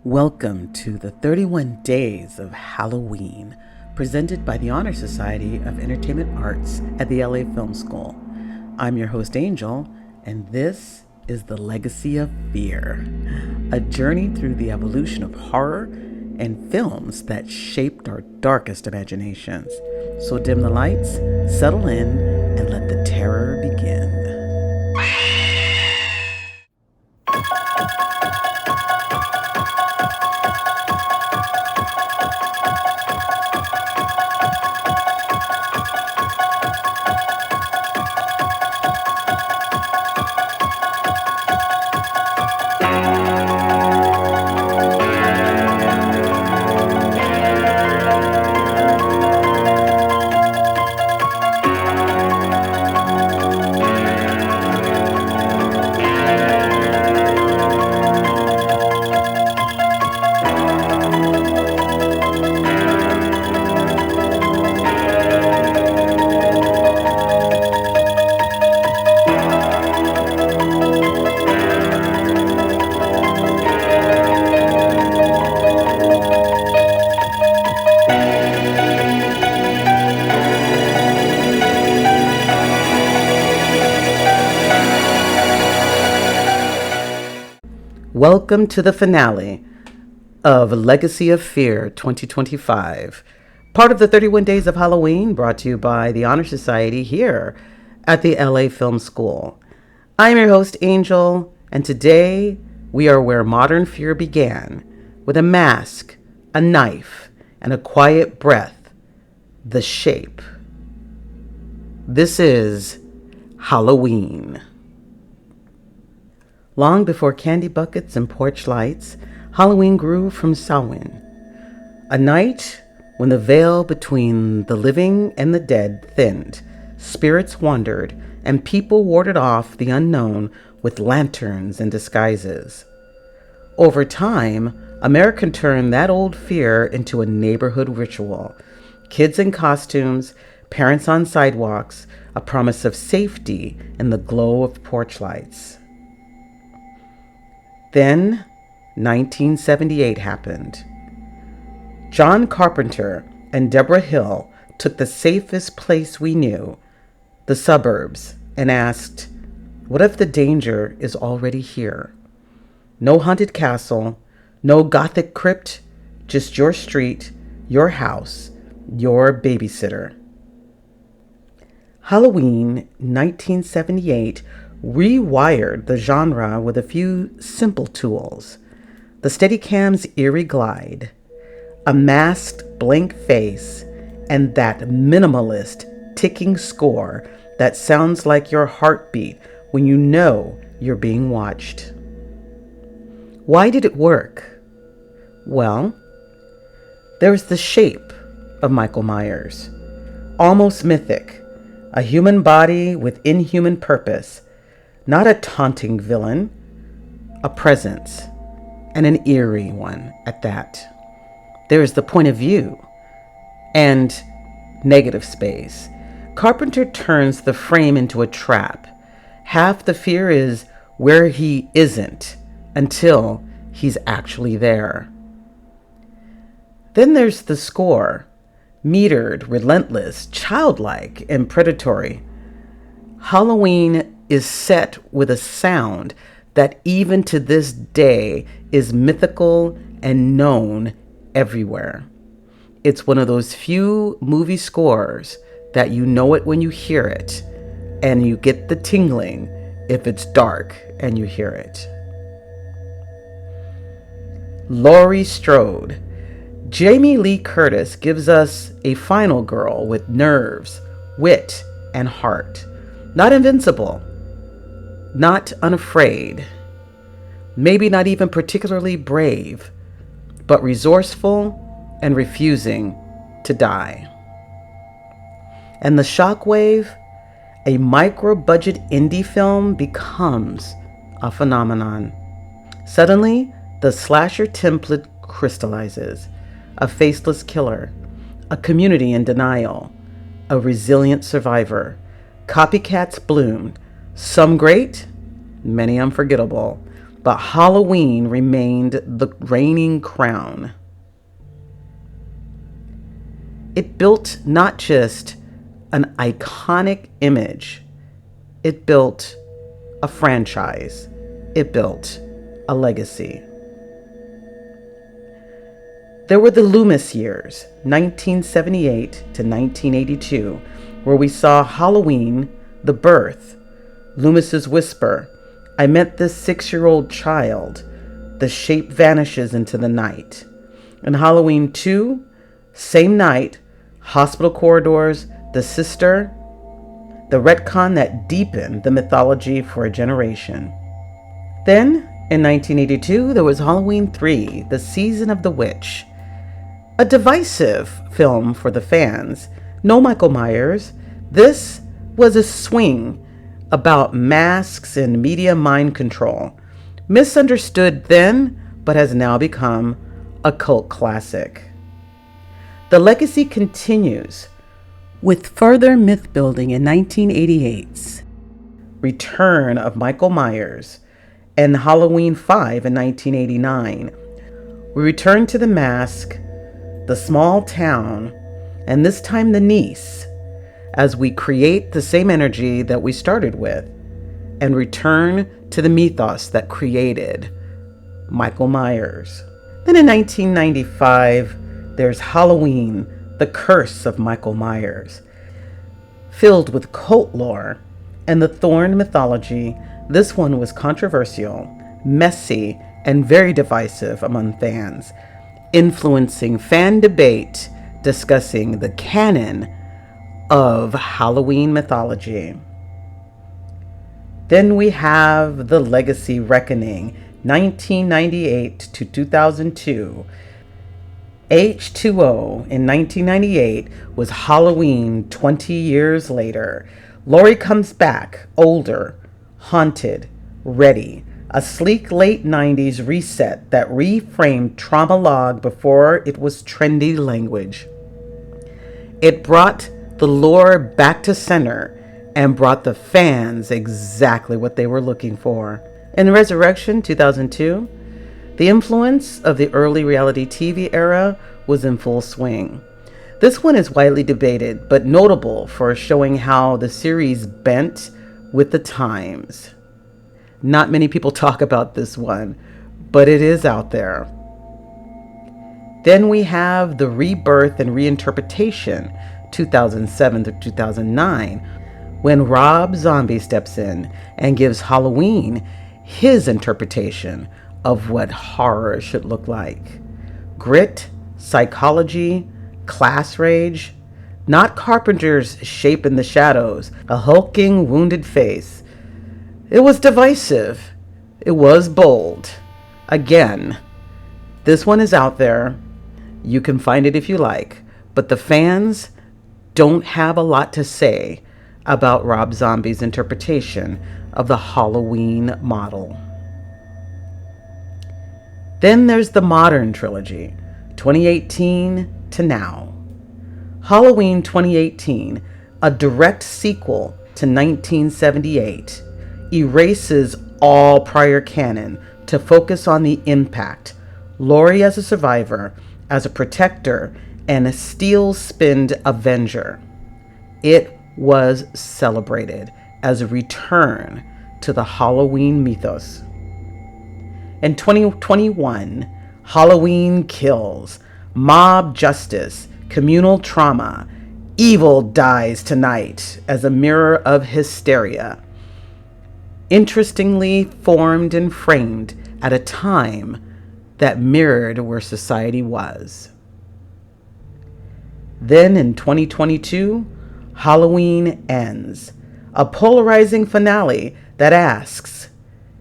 Welcome to the 31 Days of Halloween, presented by the Honor Society of Entertainment Arts at the LA Film School. I'm your host, Angel, and this is The Legacy of Fear, a journey through the evolution of horror and films that shaped our darkest imaginations. So dim the lights, settle in, and let the terror begin. Welcome to the finale of Legacy of Fear 2025, part of the 31 Days of Halloween, brought to you by the Honor Society here at the LA Film School. I'm your host, Angel, and today we are where modern fear began, with a mask, a knife, and a quiet breath, the shape. This is Halloween. Long before candy buckets and porch lights, Halloween grew from Samhain, a night when the veil between the living and the dead thinned, spirits wandered, and people warded off the unknown with lanterns and disguises. Over time, America turned that old fear into a neighborhood ritual. Kids in costumes, parents on sidewalks, a promise of safety in the glow of porch lights. Then, 1978 happened. John Carpenter and Deborah Hill took the safest place we knew, the suburbs, and asked, what if the danger is already here? No haunted castle, no gothic crypt, just your street, your house, your babysitter. Halloween 1978 rewired the genre with a few simple tools. The Steadicam's eerie glide, a masked blank face, and that minimalist ticking score that sounds like your heartbeat when you know you're being watched. Why did it work? Well, there's the shape of Michael Myers, almost mythic, a human body with inhuman purpose. Not a taunting villain, a presence, and an eerie one at that. There is the point of view and negative space. Carpenter turns the frame into a trap. Half the fear is where he isn't until he's actually there. Then there's the score, metered, relentless, childlike, and predatory. Halloween is set with a sound that even to this day is mythical and known everywhere. It's one of those few movie scores that you know it when you hear it, and you get the tingling if it's dark and you hear it. Laurie Strode. Jamie Lee Curtis gives us a final girl with nerves, wit, and heart. Not invincible, not unafraid, maybe not even particularly brave, but resourceful and refusing to die. And the shockwave, a micro-budget indie film, becomes a phenomenon. Suddenly, the slasher template crystallizes. A faceless killer, a community in denial, a resilient survivor. Copycats bloomed, some great, many unforgettable. but Halloween remained the reigning crown. It built not just an iconic image, it built a franchise, it built a legacy. There were the Loomis years, 1978 to 1982, where we saw Halloween, the birth, Loomis's whisper, I met this 6-year-old child, the shape vanishes into the night. And Halloween 2, same night, hospital corridors, the sister, the retcon that deepened the mythology for a generation. Then, in 1982, there was Halloween 3, the season of the witch. A divisive film for the fans. No Michael Myers. This was a swing about masks and media mind control. Misunderstood then, but has now become a cult classic. The legacy continues with further myth building in 1988's return of Michael Myers and Halloween 5 in 1989. We return to the mask, the small town, and this time the niece, as we create the same energy that we started with and return to the mythos that created Michael Myers. Then in 1995, there's Halloween, the curse of Michael Myers. Filled with cult lore and the Thorn mythology, this one was controversial, messy, and very divisive among fans, influencing fan debate discussing the canon of Halloween mythology. Then we have the Legacy Reckoning, 1998 to 2002. H2O in 1998 was Halloween 20 years later. Laurie comes back, older, haunted, ready. A sleek late 90s reset that reframed trauma log before it was trendy language. It brought the lore back to center and brought the fans exactly what they were looking for. In Resurrection 2002, the influence of the early reality TV era was in full swing. This one is widely debated, but notable for showing how the series bent with the times. Not many people talk about this one, but it is out there. Then we have the Rebirth and Reinterpretation, 2007 to 2009, when Rob Zombie steps in and gives Halloween his interpretation of what horror should look like. Grit, psychology, class rage, not Carpenter's shape in the shadows, a hulking, wounded face. It was divisive. It was bold. Again, this one is out there. You can find it if you like, but the fans don't have a lot to say about Rob Zombie's interpretation of the Halloween model. Then there's the modern trilogy, 2018 to now. Halloween 2018, a direct sequel to 1978, erases all prior canon to focus on the impact. Laurie as a survivor, as a protector, and a steel-spinned avenger. It was celebrated as a return to the Halloween mythos. In 2021, Halloween Kills, mob justice, communal trauma, evil dies tonight as a mirror of hysteria. Interestingly formed and framed at a time that mirrored where society was. Then in 2022, Halloween Ends, a polarizing finale that asks,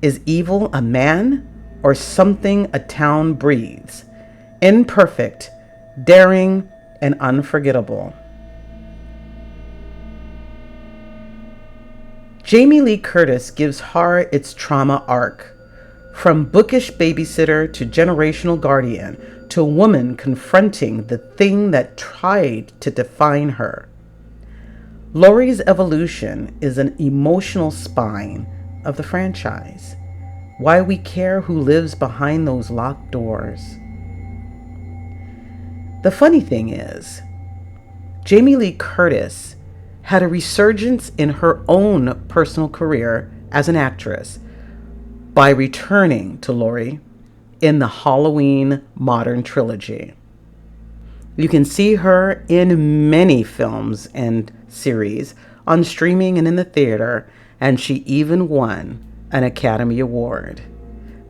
is evil a man or something a town breathes? Imperfect, daring, and unforgettable. Jamie Lee Curtis gives horror its trauma arc. From bookish babysitter to generational guardian to a woman confronting the thing that tried to define her. Laurie's evolution is an emotional spine of the franchise. why we care who lives behind those locked doors. The funny thing is, Jamie Lee Curtis had a resurgence in her own personal career as an actress by returning to Laurie in the Halloween modern trilogy. You can see her in many films and series, on streaming and in the theater, and she even won an Academy Award.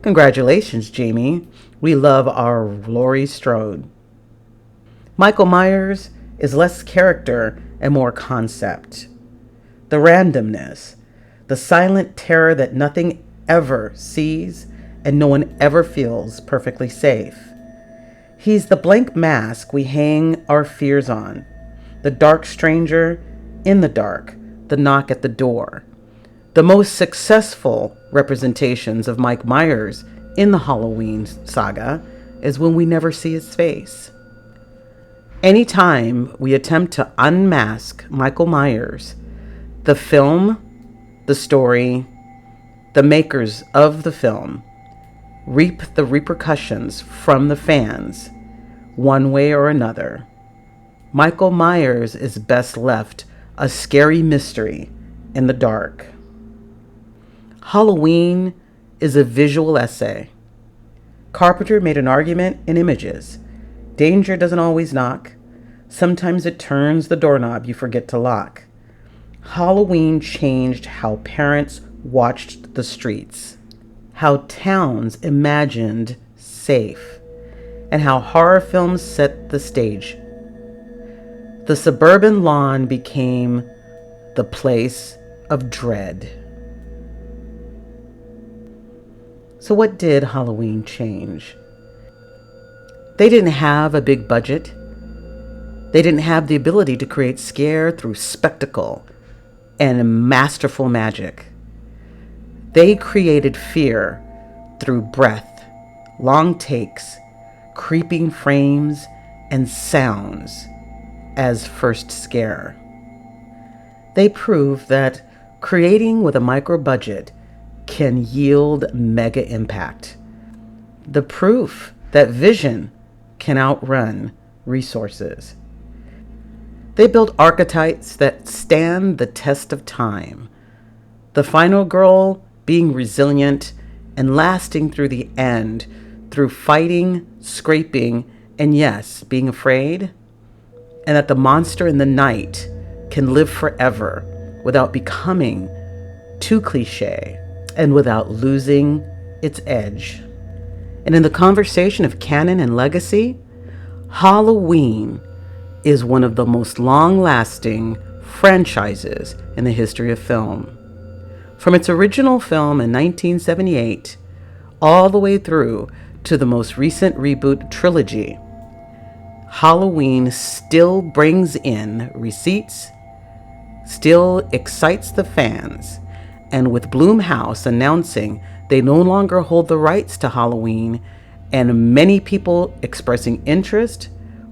Congratulations, Jamie. We love our Laurie Strode. Michael Myers is less character and more concept. The randomness, the silent terror that nothing ever sees and no one ever feels perfectly safe. He's the blank mask we hang our fears on, the dark stranger in the dark, the knock at the door. The most successful representations of Mike Myers in the Halloween saga is when we never see his face. Anytime we attempt to unmask Michael Myers, the film, the story, the makers of the film reap the repercussions from the fans, one way or another. Michael Myers is best left a scary mystery in the dark. Halloween is a visual essay. Carpenter made an argument in images. Danger doesn't always knock. Sometimes it turns the doorknob you forget to lock. Halloween changed how parents watched the streets, how towns imagined safe, and how horror films set the stage. The suburban lawn became the place of dread. So what did Halloween change? They didn't have a big budget. They didn't have the ability to create scare through spectacle and masterful magic. They created fear through breath, long takes, creeping frames, and sounds as first scare. They proved that creating with a micro budget can yield mega impact. The proof that vision can outrun resources. They built archetypes that stand the test of time. The final girl being resilient and lasting through the end, through fighting, scraping, and yes, being afraid. And that the monster in the night can live forever without becoming too cliche and without losing its edge. And in the conversation of canon and legacy, Halloween is one of the most long-lasting franchises in the history of film. From its original film in 1978 all the way through to the most recent reboot trilogy, Halloween still brings in receipts, still excites the fans, and with Blumhouse announcing they no longer hold the rights to Halloween and many people expressing interest,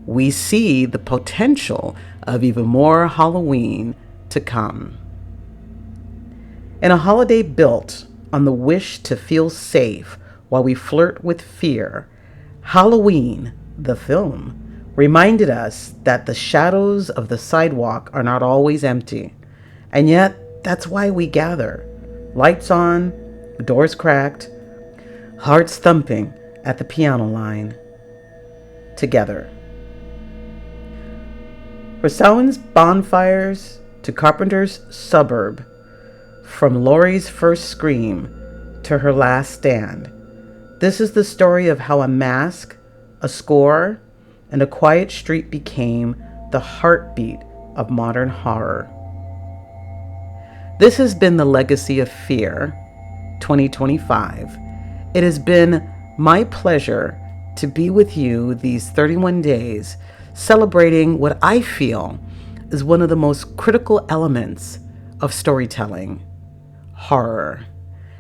we see the potential of even more Halloween to come. In a holiday built on the wish to feel safe while we flirt with fear, Halloween, the film, reminded us that the shadows of the sidewalk are not always empty. And yet, that's why we gather. Lights on, doors cracked, hearts thumping at the piano line. Together. From Samhain's bonfires to Carpenter's suburb, from Laurie's first scream to her last stand, this is the story of how a mask, a score, and a quiet street became the heartbeat of modern horror. This has been the Legacy of Fear 2025. It has been my pleasure to be with you these 31 days, celebrating what I feel is one of the most critical elements of storytelling, horror.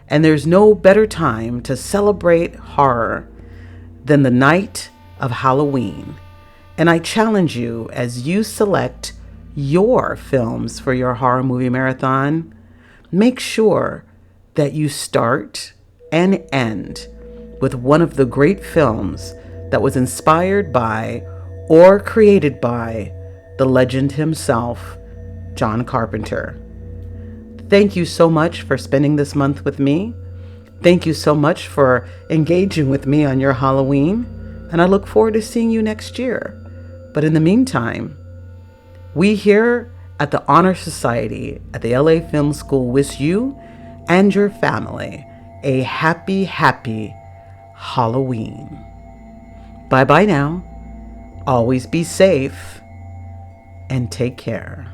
And there's no better time to celebrate horror than the night of Halloween. And I challenge you, as you select your films for your horror movie marathon, make sure that you start and end with one of the great films that was inspired by or created by the legend himself, John Carpenter. Thank you so much for spending this month with me. Thank you so much for engaging with me on your Halloween, and I look forward to seeing you next year. But in the meantime, we here at the Honor Society at the LA Film School wish you and your family a happy, happy Halloween. Bye-bye now. Always be safe and take care.